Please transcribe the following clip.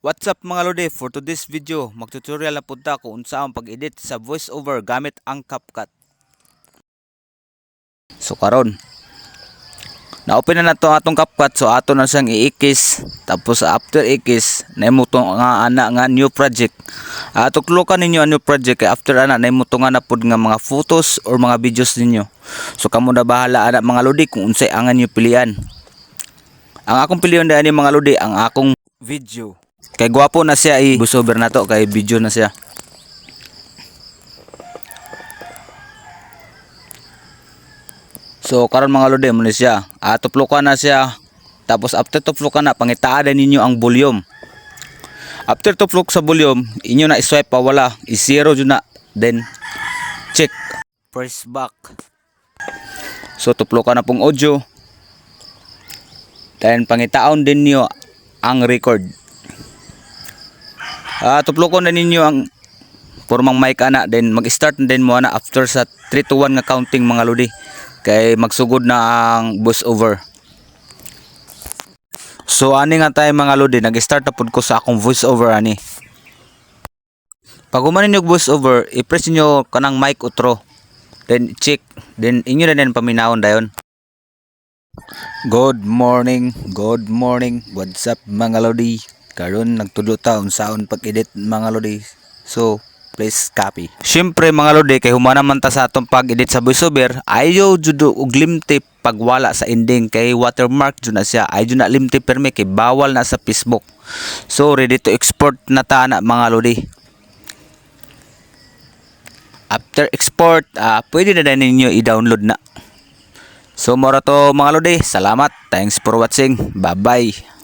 What's up mga lodi, for today's video, magtutorial na punta kung unsa ang pag-edit sa voiceover gamit ang CapCut. So karon, na-open na nato atong CapCut, so ato na siyang i-ikis. Tapos after ikis, naimo to nga ana nga new project. Ato klukan ninyo ang new project kay after ana naimo to nga napud nga mga photos or mga videos ninyo. So kamo na bahala ana mga lodi kung unsay ang inyo pilian. Ang akong piliyon dahil mga lodi ang akong video. Kay gwapo na siya voiceover na to, kay video na siya. So karon mga lodi mo ni siya. Tuplukan na siya. Tapos after tuplukan na pangitaan ninyo ang volume. After tuplok sa volume, inyo na i-swipe pa wala, i-zero jud na. Then check. Press back. So tuplukan na pong audio. Then pangitaon din niyo ang record. Tuplokon na ninyo ang formang mic ana, then mag-start na din mo ana after sa 3 to 1 nga counting mga lodi. Kay magsugod na ang voiceover. So ani nga tayo mga lodi, nag-start na pud ko sa akong voiceover ani. Pag human ninyo voiceover, i-press niyo kanang mic outro. Then check, then inyo na din paminawon dayon. Good morning, what's up mga lodi? Karon nagtudo ta unsaon pag-edit mga lodi. So, please copy. Syempre mga lodi, kay humana man ta sa atong pag-edit sa voiceover, ayaw jud og limtip pag wala sa ending, kay watermark jud na siya. Ay jud na limtip permi kay bawal na sa Facebook. So, ready to export na ta na mga lodi. After export, pwede na din ninyo i-download na. So, mora to mga lodi. Salamat. Thanks for watching. Bye-bye.